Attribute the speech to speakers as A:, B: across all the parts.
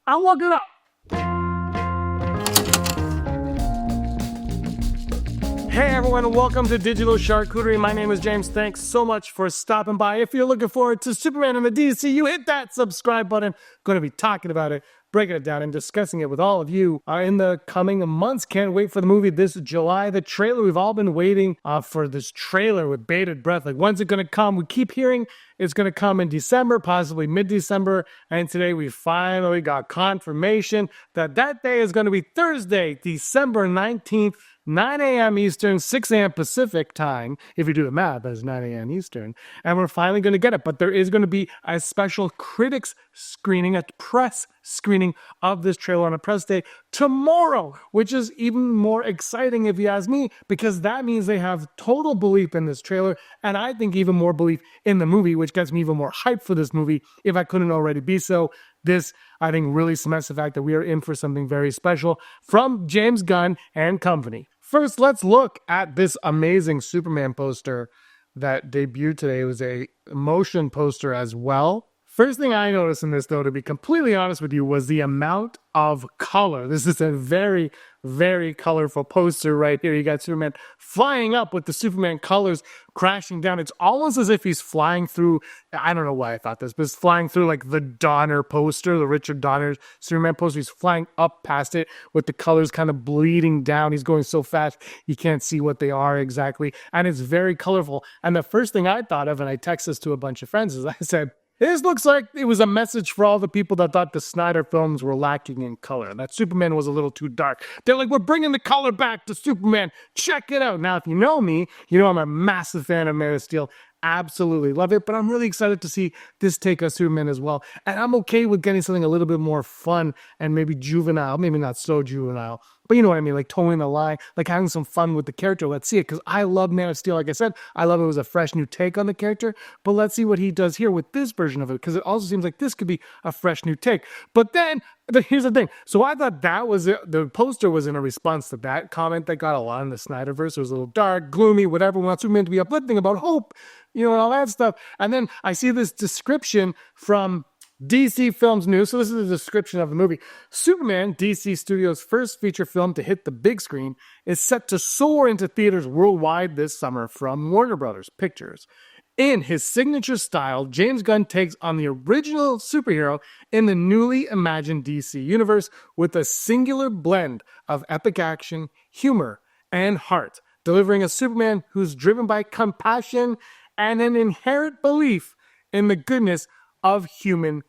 A: I'm walking up. Hey everyone, and welcome to Digital Charcuterie. My name is James. Thanks so much for stopping by. If you're looking forward to Superman in the DCU, hit that subscribe button. Going to be talking about it, breaking it down, and discussing it with all of you in the coming months. Can't wait for the movie this July. The trailer, we've all been waiting for this trailer with bated breath. Like, when's it going to come? We keep hearing it's going to come in December, possibly mid-December. And today we finally got confirmation that that day is going to be Thursday, December 19th. 9 a.m. Eastern, 6 a.m. Pacific time. If you do the math, that's 9 a.m. Eastern. And we're finally going to get it. But there is going to be a special critics screening, a press screening of this trailer on a press day tomorrow, which is even more exciting if you ask me, because that means they have total belief in this trailer. And I think even more belief in the movie, which gets me even more hyped for this movie if I couldn't already be so. This, I think, really cements the fact that we are in for something very special from James Gunn and company. First, let's look at this amazing Superman poster that debuted today. It was a motion poster as well. First thing I noticed in this, though, to be completely honest with you, was the amount of color. This is a very, very colorful poster right here. You got Superman flying up with the Superman colors crashing down. It's almost as if he's flying through, I don't know why I thought this, but it's flying through like the Donner poster, the Richard Donner Superman poster. He's flying up past it with the colors kind of bleeding down. He's going so fast, you can't see what they are exactly. And it's very colorful. And the first thing I thought of, and I texted this to a bunch of friends, is I said, this looks like it was a message for all the people that thought the Snyder films were lacking in color, that Superman was a little too dark. They're like, we're bringing the color back to Superman. Check it out. Now, if you know me, you know I'm a massive fan of Man of Steel. Absolutely love it, but I'm really excited to see this take on Superman as well. And I'm okay with getting something a little bit more fun and maybe juvenile, maybe not so juvenile, but you know what I mean, like towing the line, like having some fun with the character. Let's see it, because I love Man of Steel. Like I said, I love it was a fresh new take on the character, but let's see what he does here with this version of it, because it also seems like this could be a fresh new take. But then, here's the thing. So I thought that was it. The poster was in a response to that comment that got a lot in the Snyderverse. It was a little dark, gloomy, whatever. We want Superman to be uplifting about hope, you know, and all that stuff. And then I see this description from DC Films News. So this is a description of the movie. Superman, DC Studios' first feature film to hit the big screen, is set to soar into theaters worldwide this summer from Warner Brothers Pictures. In his signature style, James Gunn takes on the original superhero in the newly imagined DC universe with a singular blend of epic action, humor, and heart, delivering a Superman who's driven by compassion and an inherent belief in the goodness of humankind.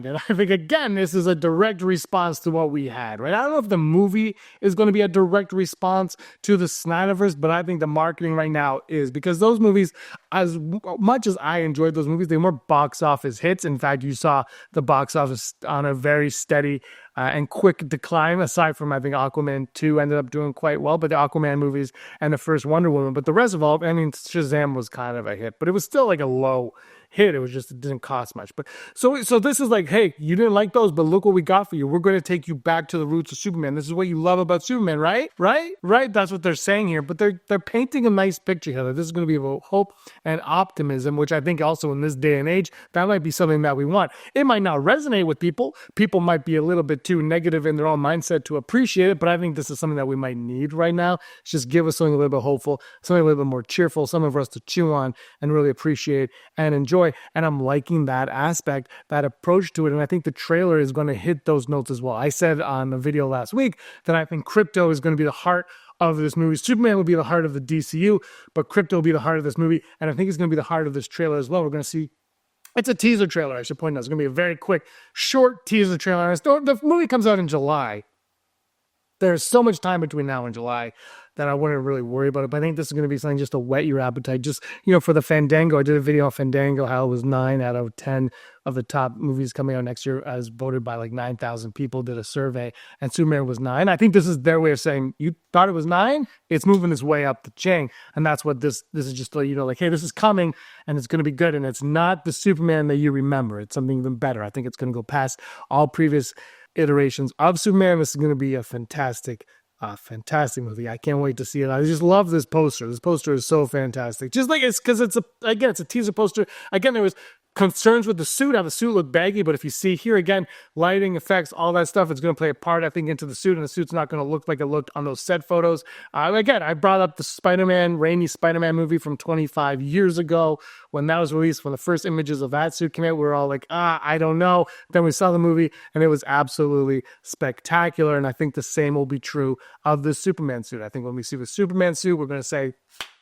A: And I think, again, this is a direct response to what we had, right? I don't know if the movie is going to be a direct response to the Snyderverse, but I think the marketing right now is, because those movies, as much as I enjoyed those movies, they were box office hits. In fact, you saw the box office on a very steady and quick decline, aside from, I think, Aquaman 2 ended up doing quite well, but the Aquaman movies and the first Wonder Woman. But the rest of all, I mean, Shazam was kind of a hit, but it was still like a low hit. It was just, it didn't cost much. But so this is like, hey, you didn't like those, but look what we got for you. We're going to take you back to the roots of Superman. This is what you love about Superman, right? Right? That's what they're saying here. But they're painting a nice picture here. This is going to be about hope and optimism, which I think also in this day and age, that might be something that we want. It might not resonate with people. People might be a little bit too negative in their own mindset to appreciate it, but I think this is something that we might need right now. Just give us something a little bit hopeful, something a little bit more cheerful, something for us to chew on and really appreciate and enjoy. And I'm liking that aspect, that approach to it. And I think the trailer is going to hit those notes as well. I said on the video last week that I think crypto is going to be the heart of this movie. Superman will be the heart of the DCU, but crypto will be the heart of this movie. And I think it's going to be the heart of this trailer as well. We're going to see, it's a teaser trailer, I should point out. It's going to be a very quick, short teaser trailer. The movie comes out in July. There's so much time between now and July that I wouldn't really worry about it. But I think this is going to be something just to whet your appetite. Just, you know, for the Fandango, I did a video on Fandango, how it was 9 out of 10 of the top movies coming out next year, as voted by like 9,000 people, did a survey, and Superman was 9. I think this is their way of saying, you thought it was 9? It's moving its way up the chain. And that's what this is, just to let you know, like, hey, this is coming and it's going to be good. And it's not the Superman that you remember. It's something even better. I think it's going to go past all previous iterations of Superman. This is going to be a fantastic movie. I can't wait to see it. I just love this poster. This poster is so fantastic. Just like it's because it's a teaser poster. Again, there was concerns with the suit, how the suit looked baggy, but if you see here again, lighting effects, all that stuff, it's going to play a part, I think, into the suit, and the suit's not going to look like it looked on those set photos. Again, I brought up the rainy Spider-Man movie from 25 years ago when that was released. When the first images of that suit came out, we were all like, I don't know. Then we saw the movie, and it was absolutely spectacular, and I think the same will be true of the Superman suit. I think when we see the Superman suit, we're going to say,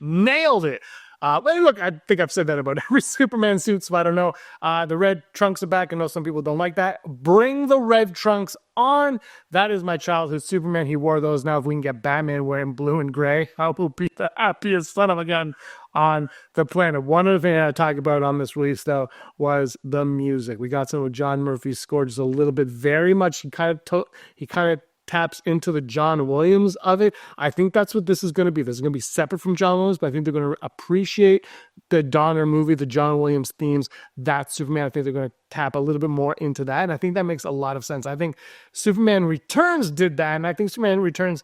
A: nailed it. But look, I think I've said that about every Superman suit, so I don't know. The red trunks are back. I know some people don't like that. Bring the red trunks on. That is my childhood Superman. He wore those. Now, if we can get Batman wearing blue and gray, I will be the happiest son of a gun on the planet. One other thing I talk about on this release, though, was the music. We got some of John Murphy's score just a little bit, very much. He kind of taps into the John Williams of it. I think that's what this is going to be. This is going to be separate from John Williams, but I think they're going to appreciate the Donner movie, the John Williams themes. That's Superman. I think they're going to tap a little bit more into that, and I think that makes a lot of sense. I think Superman Returns did that, and I think Superman Returns,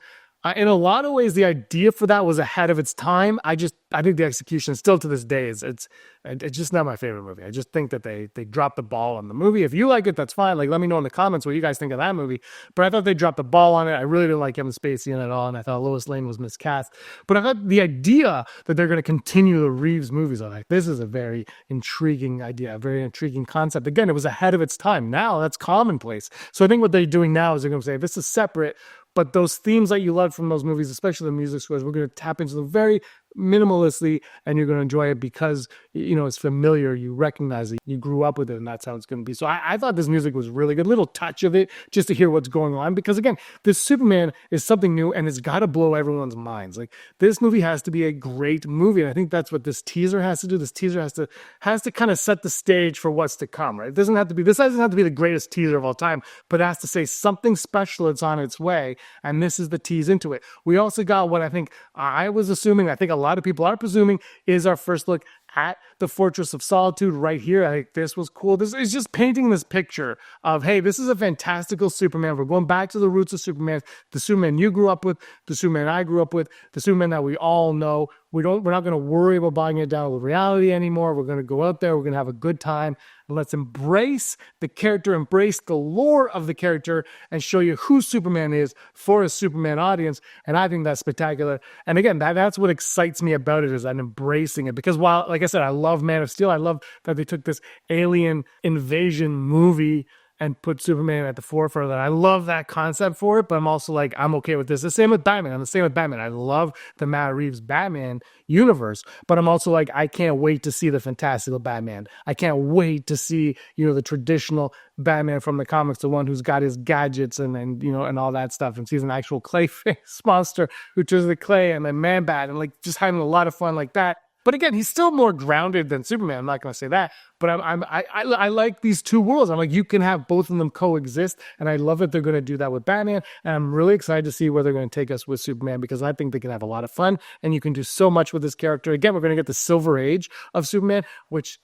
A: in a lot of ways, the idea for that was ahead of its time. I think the execution still to this day it's just not my favorite movie. I just think that they dropped the ball on the movie. If you like it, that's fine. Like, let me know in the comments what you guys think of that movie. But I thought they dropped the ball on it. I really didn't like Kevin Spacey in it at all, and I thought Lois Lane was miscast. But I thought the idea that they're going to continue the Reeves movies, I'm like, this is a very intriguing idea, a very intriguing concept. Again, it was ahead of its time. Now that's commonplace. So I think what they're doing now is they're going to say, this is separate, but those themes that you love from those movies, especially the music scores, we're going to tap into them very minimalistically, and you're going to enjoy it because, it's familiar. You recognize it. You grew up with it, and that's how it's going to be. So I thought this music was really good. A little touch of it just to hear what's going on, because, again, this Superman is something new, and it's got to blow everyone's minds. Like, this movie has to be a great movie, and I think that's what this teaser has to do. This teaser has to kind of set the stage for what's to come, right? This doesn't have to be the greatest teaser of all time, but it has to say something special that's on its way, and this is the tease into it. We also got what I think I was assuming, I think a lot of people are presuming, is our first look at the Fortress of Solitude right here. I think this was cool. This is just painting this picture of, hey, this is a fantastical Superman. We're going back to the roots of Superman, the Superman you grew up with, the Superman I grew up with, the Superman that we all know. We're not going to worry about bogging it down with reality anymore. We're going to go out there. We're going to have a good time. And let's embrace the character, embrace the lore of the character, and show you who Superman is for a Superman audience. And I think that's spectacular. And again, that's what excites me about it, is that embracing it. Because while, like I said, I love Man of Steel, I love that they took this alien invasion movie and put Superman at the forefront of that. I love that concept for it, but I'm also like, I'm okay with this. The same with Batman. I'm the same with Batman. I love the Matt Reeves Batman universe, but I'm also like, I can't wait to see the fantastical Batman. I can't wait to see, the traditional Batman from the comics, the one who's got his gadgets and all that stuff, and sees an actual clay face monster who turns the clay, and then Man-Bat, and like just having a lot of fun like that. But again, he's still more grounded than Superman. I'm not going to say that, but I like these two worlds. I'm like, you can have both of them coexist, and I love that they're going to do that with Batman. And I'm really excited to see where they're going to take us with Superman, because I think they can have a lot of fun, and you can do so much with this character. Again, we're going to get the Silver Age of Superman, which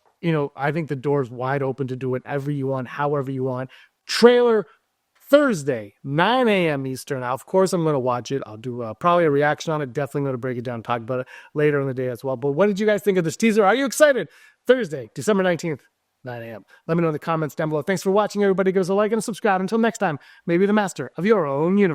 A: I think the door's wide open to do whatever you want, however you want. Trailer Thursday, 9 a.m. Eastern. Now, of course, I'm going to watch it. I'll do probably a reaction on it. Definitely going to break it down and talk about it later in the day as well. But what did you guys think of this teaser? Are you excited? Thursday, December 19th, 9 a.m. Let me know in the comments down below. Thanks for watching, everybody. Give us a like and a subscribe. Until next time, may be the master of your own universe.